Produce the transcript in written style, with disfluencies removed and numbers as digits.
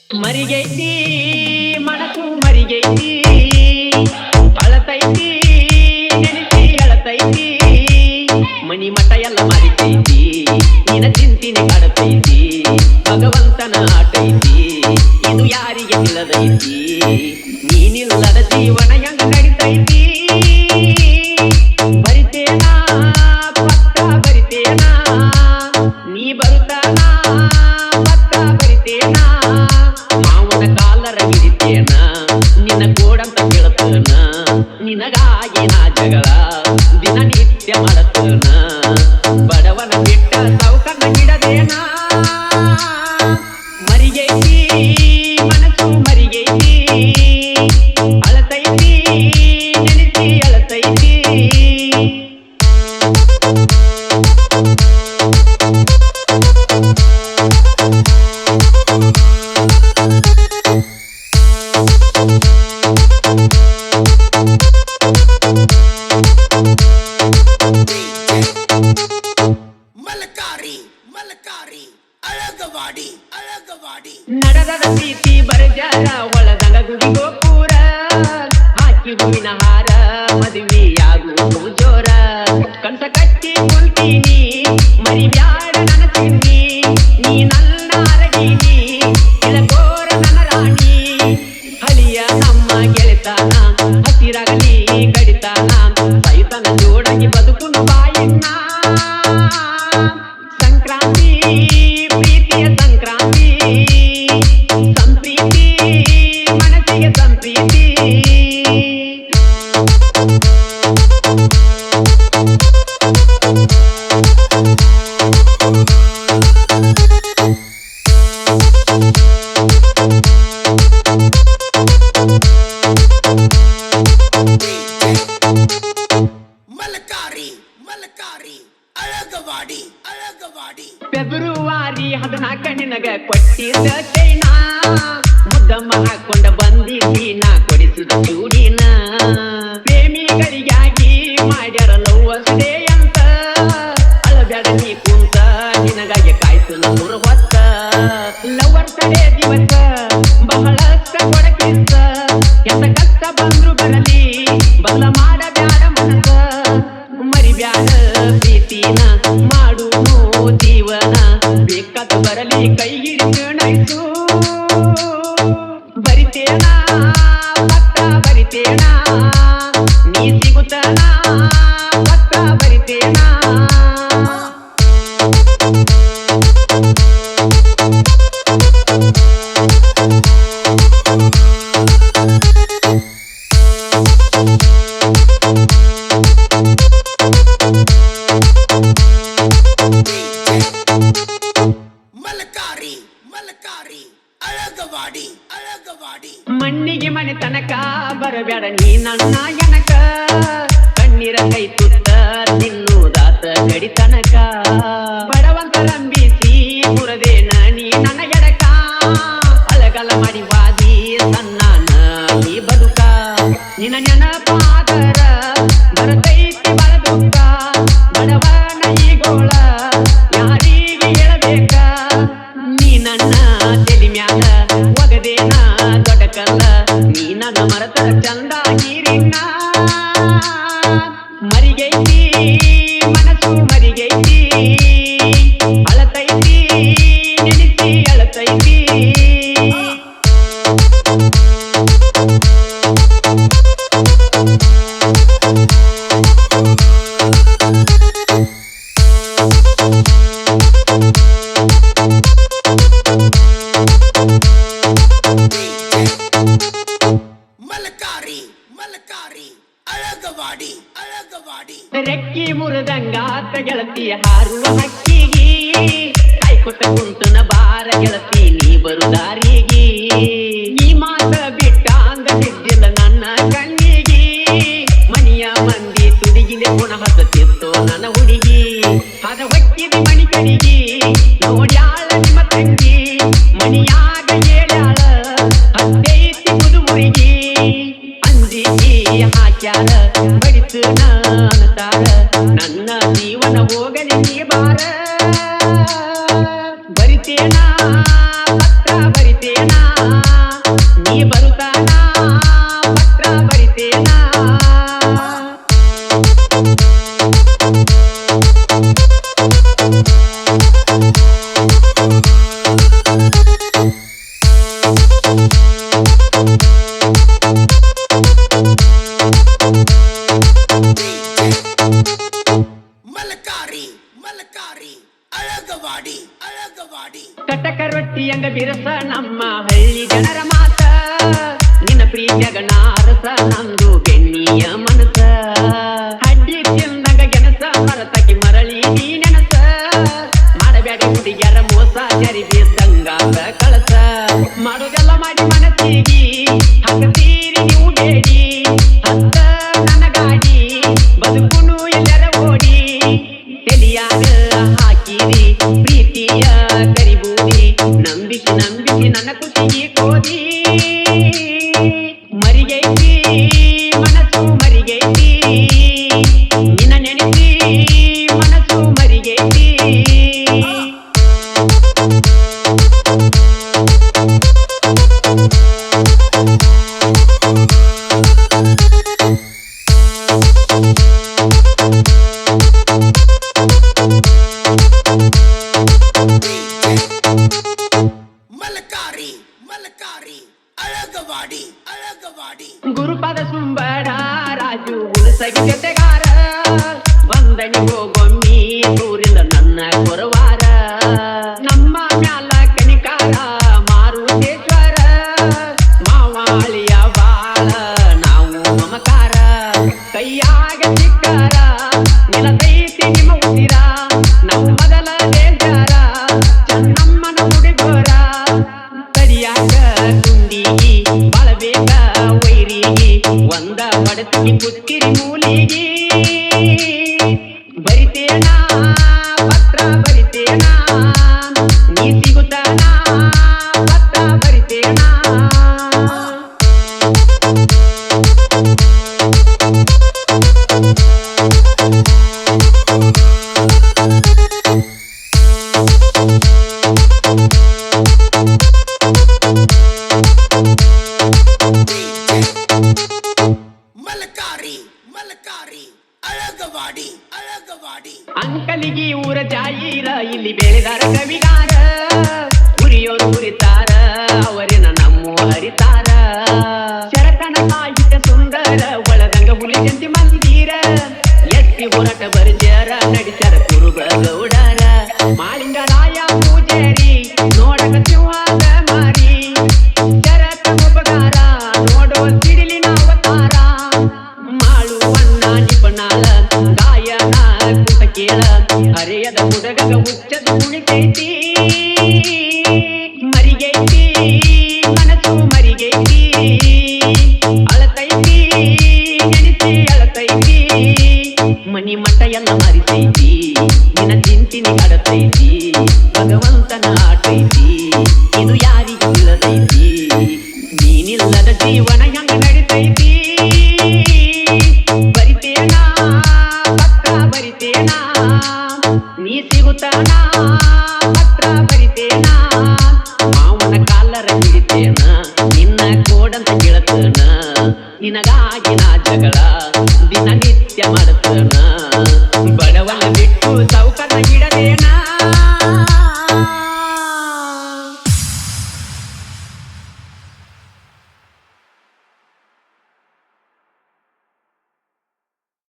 ಮರಿಗೈತಿ ಮನಸ್ಸು ಮರಿಗೈತಿ ಅಳತೈತಿ ನೆನೆಸಿ ಅಳತೈತಿ ಮನಿ ಮಠ ಎಲ್ಲ ಮರಿತೈತಿ ನಿನ ಚಿಂತಿನೆ ಕಾಡತೈತಿ ಭಗವಂತನ ಆಟೈತಿ ಇದು ಯಾರಿಗೆ ತಿಳಿದೈತಿ ನೀನಿಲ್ಲದ ಜೀವನ ಹೆಂಗ ನಡಿತೈತಿ ಬರಿತೇನಾ ಪಕ್ಕ ಬರಿತೇನಾ ನೀ ಬರುತ್ತಾನ ಪಕ್ಕ ಬರಿತೇನಾ ಮಾವನ ಕಾಲರ ಹಿಡಿತೇನ ನಿನ್ನ ಗೋಡಂತ ಕೇಳತನ ನಿನಗಾಗಿ ನಾ ಜಗಳ ದಿನನಿತ್ಯ ಮಾಡತನ ಬಡವನ ಬಿಟ್ಟ ಸೌಕರ್ನ ಹಿಡದೇನಾ ಮರಿಗೈತಿ ಮನಸ್ಸು ಮರಿಗೈತಿ ಅಳತೈತಿ ನೆನೆಸಿ ಅಳತೈತಿ ನಡೆದದ ಪ್ರೀತಿ ಬರಜಾರ ಒಳದಂಗ ಗುಡಿ ಗೋಪುರ ಹಾಕಿ ಹೂವಿನ ಹಾರ ಮದುವೆಯಾಗುವುದು ಜೋರ ಕಂಸ ಕಟ್ಟಿ ಕುಂತೀನಿ ಮರಿ ಬ್ಯಾಡ ನನ್ನ ಚಿನ್ನಿ ನೀ ನನ್ನ ಅರಗಿನಿ ಇಳಕೋರ ನನ್ನ ರಾಣಿ ಹಳಿಯ ನಮ್ಮ ಗೆಳೆತನ ಹಸಿರಾಗಲಿ ಕಡಿತಾನ ಸೈತನ ಜೋಡಾಗಿ ಬದುಕುನು ಬಾಯಿನ್ನ ಸಂಕ್ರಾಂತಿ ಪ್ರೀತಿಯ ಸಂಕ್ರಾಂತಿ ಸಂಪ್ರೀತಿ ಮನಸ್ಸಿಗೆ ಸಂಪ್ರೀತಿ ಫೆಬ್ರುವರಿ 14 ನಿನಗ ಕೊಟ್ಟಿದ್ದ ಚೈನಾ ಮುದ್ದಮ್ಮ ಹಾಕೊಂಡ ಬಂದಿದ್ದಿ ನಾ ಕೊಡಿಸಿದ ಚೂಡಿನ ಪ್ರೇಮಿಗಳಿಗಾಗಿ ಮಾಡ್ಯಾರ ಲವ್ವಸ್ಡೇ ಅಂತ ಅಳಬ್ಯಾಡ ನೀ ಕುಂತ ನಿನಗಾಗಿ ಕಾಯ್ಸಲು ಮೂರು ಹೊತ್ತ ಲವರ್ ಕಡೆ ದಿವಸ ಬಹಳಷ್ಟ ಕೊಡಕಿಸ ಎಂತ ಕಷ್ಟ ಬಂದ್ರು ಬರಲಿ ಬದಲ ಮಾಡಬ್ಯಾಡ ಮನಸ ಮರಿಬ್ಯಾಡ ಪ್ರೀತಿನ ಮಾಡುನು ಜೀವನ ಬೇಕಾದ ಬರಲಿ ಕೈ ಹಿಡಿದು ನೈಸು ಬರಿತೇನಾ ಪಕ್ಕ ಬರಿತೇನಾ ನೀ ಸಿಗುತ್ತಾನ ಪಕ್ಕ ಬರಿತೇನಾ ಮಣ್ಣಿಗೆ ಮನೆ ತನಕ ಬರಬೇಡ ನೀ ನನ್ನ ಎನಕ ಕಣ್ಣೀರ ಕೈ ತುತ್ತ ತಿನ್ನುದಾತ ಕಡಿ ತನಕ ಬಡವಂತರಂಬಿಸಿ ಮುರದೇನ ನೀ ನನ್ನ ಎಡಕ ಅಳಗಲ ಮಾಡಿ ವಾದಿ ಸನ್ನಾನ ಈ ಬದುಕ ನಿನ್ನ ನೆನಪಾದರ ಬರತೈತಿ ಬರ ದುಃಖ ಬಡವನ ಈಗೋಳ ಯಾರಿಗೆ ಹೇಳಬೇಕ ನೀ ನನ್ನ ತಲಿ ಮ್ಯಾಲ ಒಗದೇನ ದೊಡ್ಡಕಲ್ಲ ನೀ ನನ್ನ ಮರತರ ಚಂದ ನೀರಿನ ಮರಿಗೈತಿ ಮನಸ್ಸು ಮರಿಗೈತಿ ಅಳತೈತಿ ನೆನೆಸಿ ಅಳತೈತಿ ರೆಕ್ಕಿ ಮುರಿದಂಗಾತ ಗೆಳತಿ ಹಾರುವ ಹಕ್ಕಿಗಿ ಕಾಯ್ಕೊತ ಕುಂತನ ಬಾರ ಗೆಳತಿ ನೀ ಬರು ದಾರಿಗಿ ನೀ ಮಾತ ಬಿಟ್ಟ ಅಂದ ಬಿದ್ದಿಲ್ಲ ನನ್ನ ಕಣ್ಣಿಗಿ ಮನಿಯ ಮಂದಿ ತುಡಿಗಿಲೆ ಗುಣ ಹಸತಿತ್ತು ನನ್ನ ಹುಡುಗಿ ಅದ ಹೊಕ್ಕಿದಿ ಮಣಿ ಕಡಿಗಿ ನೋಡ್ಯಾಳ ನಿಮ್ಮ ತಂಗಿ ಮನಿಯಾಗ ಹೇಳ್ಯಾಳ ಹತ್ತೈತಿ ಮುದು ಮುರಿಗಿ ಅಂಜಿಗಿ ಹಾಕ್ಯಾರ ಬಡಿತನ ಅನ್ನತಾರ ನನ್ನ ಜೀವನ ಹೋಗಲಿ ನೀ ಬಾರ ಬರಿತೇನಾ ಪಕ್ಕ ಬರಿತೇನಾ ಕಟಕ ರೊಟ್ಟಿಯಂಗ ಬಿರಸ ನಮ್ಮ ಹಳ್ಳಿ ಜನರ ಮಾತ ನಿನ್ನ ಪ್ರೀತಿಯಾಗ ನಾರಸ ನಂದು ಬೆಣ್ಣಿಯ ಮನಸ ಹಡ್ಡಿ ತಿಂದಂಗ ಗೆನಸ ಮರತಕಿ ಮರಳಿ ನೀ ನೆನಸ ಮಾಡಬೇಡ ಹುಡುಗ್ಯಾರ ಮೋಸ ಜರಿ ಬೀಸಂಗಾದ ಕಳಸ ಮಾಡೋದೆಲ್ಲ ಮಾಡಿ ಮನಸ್ಸಿಗಿ ಹಾಕತೀರಿ ನೀವು ಬೇಡಿ ಹತ್ತ ನನ್ನ ಗಾಡಿ ಬದುಕುನು ಎಲ್ಲರ ಓಡಿ ತೆಲಿಯಾಗ ಹಾಕಿರಿ ಪ್ರೀತಿಯ ಕರಿಬೂದಿ ನಂಬಿಸಿ ನಂಬಿಸಿ ನನ್ನ ಖುಷಿಗೆ ಕೋದಿ ಮರಿಗೈತಿ ಮನಸ್ಸು ಮರಿಗೈತಿ ನಿನ್ನ ನೆನೆಸಿ ಮನಸ್ಸು ಮರಿಗೈತಿ ಗುರುಪಾದ ಸುಂಬಡ ರಾಜು ಉಲಸಗಿ ಜೊತೆಗಾರ ಬಂದಣಿ ಹೋಗೊಮ್ಮಿ ದೂರಿಂದ ನನ್ನ ಕೊರವಾರ ನಮ್ಮ ಮ್ಯಾಲ ಕಣಿಕಾರ ಮಾರುತೇಶ್ವರ ಮಾವಾಳಿಯ ಬಾಳ ನಾವು ಮಮಕಾರ ಕೈಯಾಗ ಸಿಕ್ಕಾರ ನಿಲತೈತಿ ನಿಮ್ಮ ಉಸಿರ ನಾವು ಮೊದಲ ದೇಶರ ಚೆನ್ನಮ್ಮನ ಹುಡುಗೋರ ತಡಿಯಾಕ ಗುಂಡಿಗಿ ಬಾಳಬೇಕ ವೈರಿಗಿ ಒಂದ ಬಡತಿಗೆ ಕುತ್ತಿರಿ ಮೂಲಿಗಿ ಬರಿತೇನ ಪತ್ರ ಬರಿತೇನ ನೀ ಸಿಗುತ್ತಾನ ಪತ್ರ ಬರಿತೇನ ಅಂಕಲಿಗಿ ಊರ ಜಾಯಿರ ಇಲ್ಲಿ ಬೆಳೆದಾರ ಕವಿಗಾರ ಉರಿಯೋರು ಉರಿತಾರ ಅವರಿನ ನಮ್ಮ ಹರಿತಾರ ಶರತನ ಸಾಹಿತ್ಯ ಸುಂದರ ಒಳದಂಗ ಹುಲಿ ಜಂತಿ ಮಂದಿರ ಎತ್ತಿ ಹೋರಾಟ ಬರ್ಜರ ನಡಿಸರ ಕುರುಬ ಗೌಡರ ಮಾಳಿಂಗರಾಯ ಪೂಜಾರಿ ನೋಡಕ ಸಿಂಹದ ಮಾರಿ ಶರತ ಉಪಕಾರ ನೋಡೋ ಸಿಡಿಲಿನ ಅವತಾರ ಮಾಳುವಣ್ಣ ನಿಪುಣಾಳ ಗಾಯನ ಕುಂತ ಕೇಳ ಹರೆಯದ ಹುಡುಗ ಹುಚ್ಚದ ಕುಣಿತೈತಿ